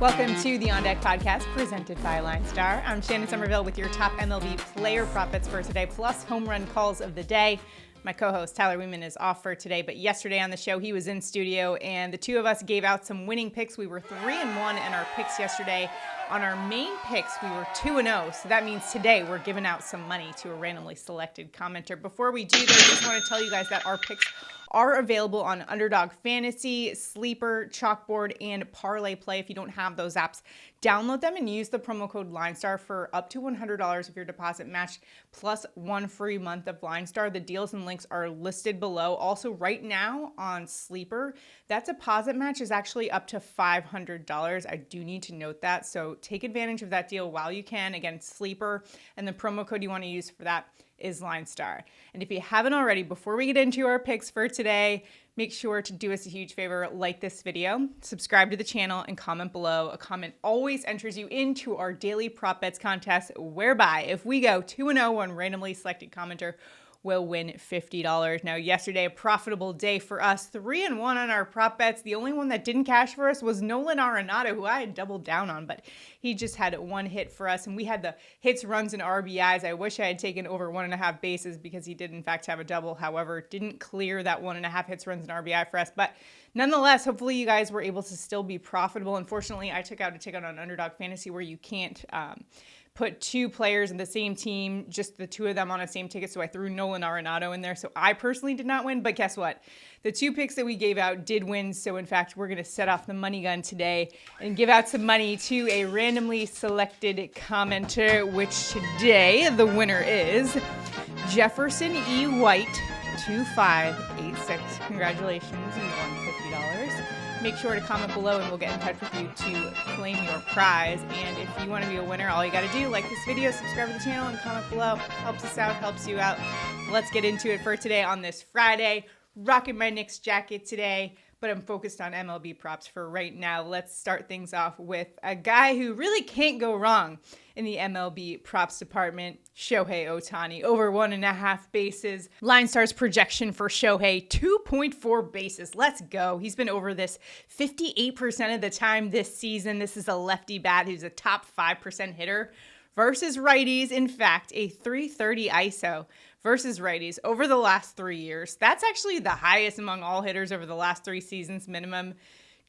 Welcome to the On Deck podcast presented by LineStar. I'm Shannon Sommerville with your top MLB Player Prop Bets for today, plus home run calls of the day. My co-host Tyler Wiemann is off for today, but yesterday on the show he was in studio and the two of us gave out some winning picks. We were 3-1 in our picks yesterday. On our main picks, we were 2-0, so that means today we're giving out some money to a randomly selected commenter. Before we do though, I just want to tell you guys that our picks are available on Underdog Fantasy, Sleeper, CHALKBOARD, and ParlayPlay. If you don't have those apps, download them and use the promo code LineStar for up to $100 of your deposit match, plus 1 free month of LineStar. The deals and links are listed below. Also, right now on Sleeper, that deposit match is actually up to $500. I do need to note that, so take advantage of that deal while you can. Again, Sleeper, and the promo code you want to use for that is LineStar. And if you haven't already, before we get into our picks for today, make sure to do us a huge favor, like this video, subscribe to the channel, and comment below. A comment always enters you into our daily prop bets contest, whereby if we go 2-0, one randomly selected commenter will win $50. Now, yesterday, a profitable day for us, 3-1 on our prop bets. The only one that didn't cash for us was Nolan Arenado, who I had doubled down on, but he just had one hit for us. And we had the hits, runs, and RBIs. I wish I had taken over 1.5 bases because he did, in fact, have a double. However, didn't clear that 1.5 hits, runs, and RBI for us. But nonetheless, hopefully you guys were able to still be profitable. Unfortunately, I took out a ticket on Underdog Fantasy where you can't put two players in the same team, just the two of them on a same ticket. So I threw Nolan Arenado in there. So I personally did not win, but guess what? The two picks that we gave out did win. So in fact, we're going to set off the money gun today and give out some money to a randomly selected commenter, which today the winner is Jefferson E. White 2586. Congratulations, you won $50. Make sure to comment below and we'll get in touch with you to claim your prize. And if you want to be a winner, all you got to do, like this video, subscribe to the channel, and comment below. Helps us out, helps you out. Let's get into it for today on this Friday. Rocking my Knicks jacket today, but I'm focused on MLB props for right now. Let's start things off with a guy who really can't go wrong in the MLB props department, Shohei Ohtani, over 1.5 bases. LineStar's projection for Shohei, 2.4 bases. Let's go. He's been over this 58% of the time this season. This is a lefty bat who's a top 5% hitter versus righties. In fact, a 330 ISO versus righties over the last 3 years. That's actually the highest among all hitters over the last 3 seasons, minimum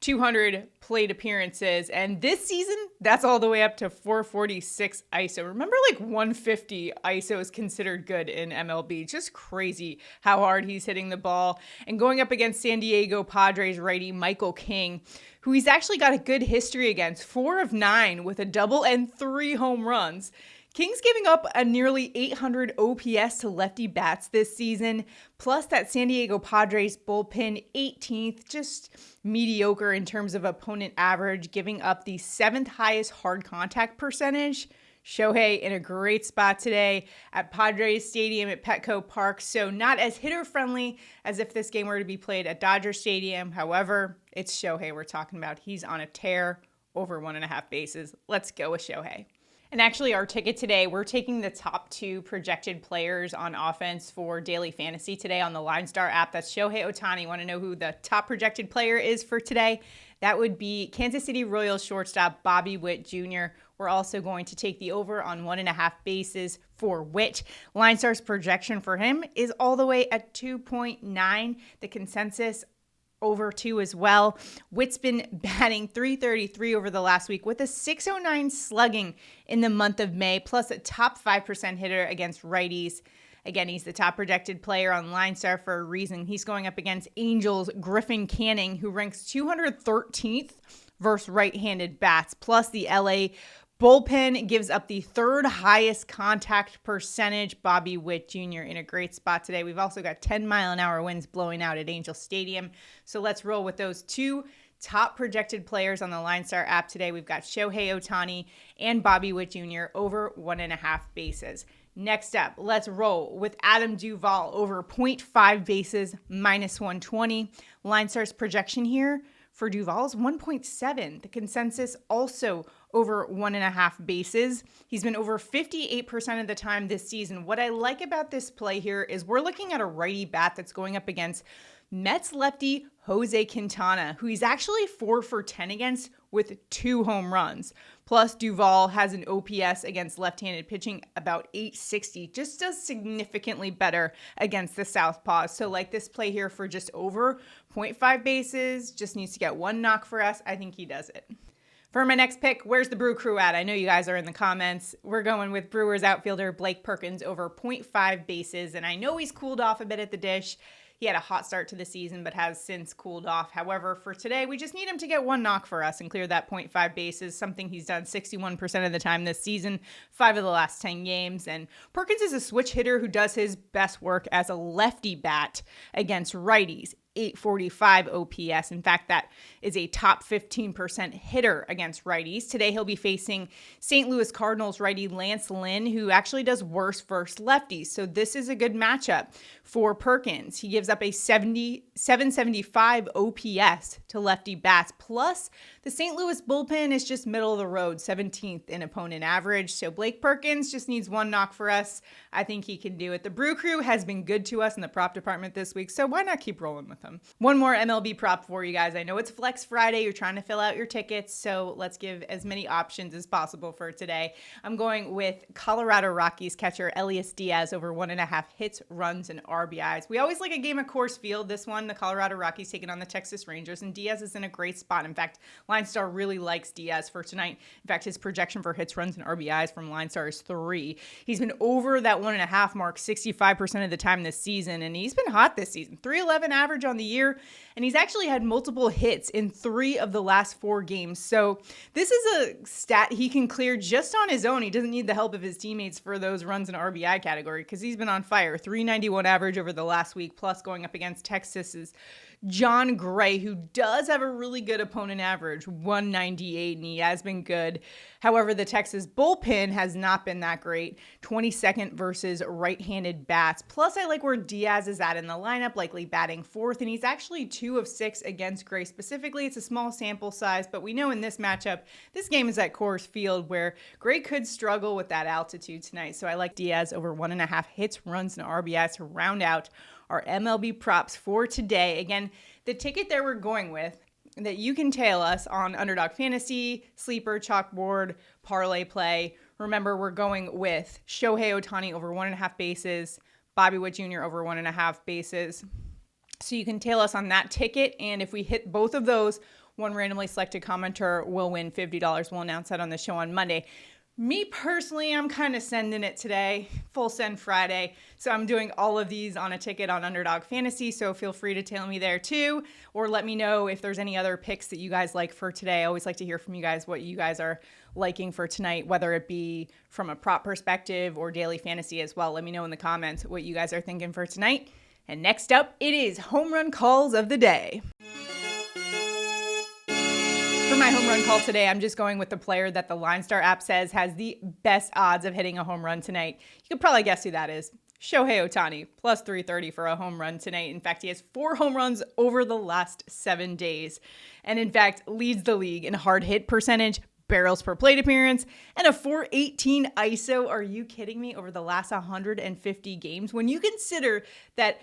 200 plate appearances. And this season, that's all the way up to 446 ISO. Remember, like 150 ISO is considered good in MLB. Just crazy how hard he's hitting the ball. And going up against San Diego Padres righty Michael King, who he's actually got a good history against, 4 of 9 with a double and 3 home runs. King's giving up a nearly 800 OPS to lefty bats this season, plus that San Diego Padres bullpen 18th, just mediocre in terms of opponent average, giving up the 7th highest hard contact percentage. Shohei in a great spot today at Padres Stadium at Petco Park, so not as hitter-friendly as if this game were to be played at Dodger Stadium. However, it's Shohei we're talking about. He's on a tear, over 1.5 bases. Let's go with Shohei. And actually, our ticket today, we're taking the top 2 projected players on offense for daily fantasy today on the LineStar app. That's Shohei Ohtani. Want to know who the top projected player is for today? That would be Kansas City Royals shortstop Bobby Witt Jr. We're also going to take the over on 1.5 bases for Witt. LineStar's projection for him is all the way at 2.9. The consensus over 2 as well. Witt's been batting .333 over the last week with a .609 slugging in the month of May, plus a top 5% hitter against righties. Again, he's the top projected player on LineStar for a reason. He's going up against Angels' Griffin Canning, who ranks 213th versus right-handed bats, plus the LA bullpen gives up the 3rd highest contact percentage. Bobby Witt Jr. in a great spot today. We've also got 10-mile-an-hour winds blowing out at Angel Stadium. So let's roll with those 2 top projected players on the LineStar app today. We've got Shohei Ohtani and Bobby Witt Jr. over 1.5 bases. Next up, let's roll with Adam Duvall over 0.5 bases, -120. LineStar's projection here for Duvall is 1.7. The consensus also over 1.5 bases. He's been over 58% of the time this season. What I like about this play here is we're looking at a righty bat that's going up against Mets lefty Jose Quintana, who he's actually 4 for 10 against with 2 home runs. Plus, Duvall has an OPS against left-handed pitching about 860, just does significantly better against the southpaws. So like this play here for just over 0.5 bases, just needs to get 1 knock for us. I think he does it. For my next pick, where's the Brew Crew at? I know you guys are in the comments. We're going with Brewers outfielder Blake Perkins over 0.5 bases, and I know he's cooled off a bit at the dish. He had a hot start to the season, but has since cooled off. However, for today, we just need him to get 1 knock for us and clear that 0.5 bases, something he's done 61% of the time this season, 5 of the last 10 games. And Perkins is a switch hitter who does his best work as a lefty bat against righties. 845 OPS. In fact, that is a top 15% hitter against righties. Today, he'll be facing St. Louis Cardinals righty Lance Lynn, who actually does worse versus lefties. So this is a good matchup for Perkins. He gives up a 775 OPS to lefty bats. Plus, the St. Louis bullpen is just middle of the road, 17th in opponent average. So Blake Perkins just needs 1 knock for us. I think he can do it. The Brew Crew has been good to us in the prop department this week, so why not keep rolling with them? One more MLB prop for you guys. I know it's Flex Friday. You're trying to fill out your tickets, so let's give as many options as possible for today. I'm going with Colorado Rockies catcher Elias Diaz over 1.5 hits, runs, and RBIs. We always like a game of Coors Field. This one, the Colorado Rockies taking on the Texas Rangers, and Diaz is in a great spot. In fact, LineStar really likes Diaz for tonight. In fact, his projection for hits, runs, and RBIs from LineStar is 3. He's been over that 1.5 mark 65% of the time this season, and he's been hot this season. 311 average on the year, and he's actually had multiple hits in 3 of the last 4 games. So this is a stat he can clear just on his own. He doesn't need the help of his teammates for those runs and RBI category because he's been on fire. 391 average over the last week, plus going up against Texas's John Gray, who does have a really good opponent average, 198, and he has been good. However, the Texas bullpen has not been that great, 22nd versus right-handed bats. Plus, I like where Diaz is at in the lineup, likely batting 4th, and he's actually 2 of 6 against Gray specifically. It's a small sample size, but we know in this matchup, this game is at Coors Field, where Gray could struggle with that altitude tonight. So I like Diaz over 1.5 hits, runs, and RBIs to round out our MLB props for today. Again, the ticket that we're going with that you can tail us on Underdog Fantasy, Sleeper, Chalkboard, ParlayPlay. Remember, we're going with Shohei Ohtani over 1.5 bases, Bobby Witt Jr. over 1.5 bases. So you can tail us on that ticket, and if we hit both of those, one randomly selected commenter will win $50. We'll announce that on the show on Monday. Me personally, I'm kind of sending it today, full send Friday. So I'm doing all of these on a ticket on Underdog Fantasy. So feel free to tail me there too, or let me know if there's any other picks that you guys like for today. I always like to hear from you guys what you guys are liking for tonight, whether it be from a prop perspective or daily fantasy as well. Let me know in the comments what you guys are thinking for tonight. And next up, it is home run calls of the day. For my home run call today, I'm just going with the player that the LineStar app says has the best odds of hitting a home run tonight. You could probably guess who that is. Shohei Ohtani, plus 330 for a home run tonight. In fact, he has 4 home runs over the last 7 days. And in fact, leads the league in hard hit percentage, barrels per plate appearance, and a 418 ISO. Are you kidding me? Over the last 150 games. When you consider that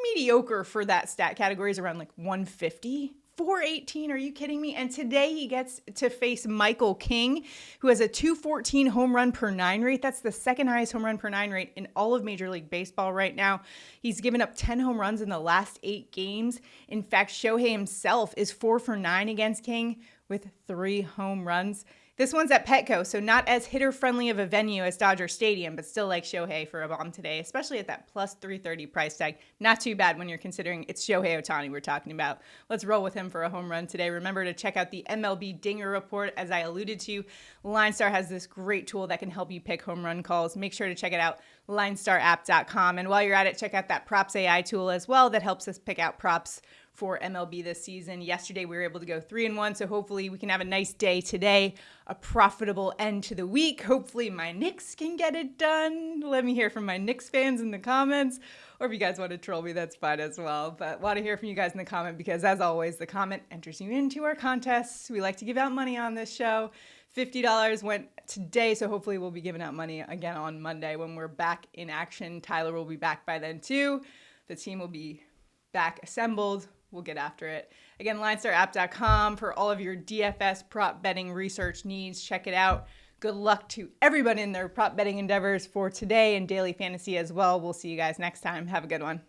mediocre for that stat category is around like 150, 418, are you kidding me? And today he gets to face Michael King, who has a 214 home run per 9 rate. That's the second highest home run per 9 rate in all of Major League Baseball right now. He's given up 10 home runs in the last 8 games. In fact, Shohei himself is 4 for 9 against King with 3 home runs. This one's at Petco, so not as hitter-friendly of a venue as Dodger Stadium, but still like Shohei for a bomb today, especially at that plus 330 price tag. Not too bad when you're considering it's Shohei Ohtani we're talking about. Let's roll with him for a home run today. Remember to check out the MLB Dinger Report. As I alluded to, LineStar has this great tool that can help you pick home run calls. Make sure to check it out, linestarapp.com. And while you're at it, check out that Props AI tool as well that helps us pick out props for MLB this season. Yesterday, we were able to go 3-1, so hopefully we can have a nice day today, a profitable end to the week. Hopefully my Knicks can get it done. Let me hear from my Knicks fans in the comments, or if you guys want to troll me, that's fine as well. But want to hear from you guys in the comment because, as always, the comment enters you into our contests. We like to give out money on this show. $50 went today, so hopefully we'll be giving out money again on Monday when we're back in action. Tyler will be back by then too. The team will be back assembled. We'll get after it. Again, LineStarApp.com for all of your DFS prop betting research needs. Check it out. Good luck to everybody in their prop betting endeavors for today and daily fantasy as well. We'll see you guys next time. Have a good one.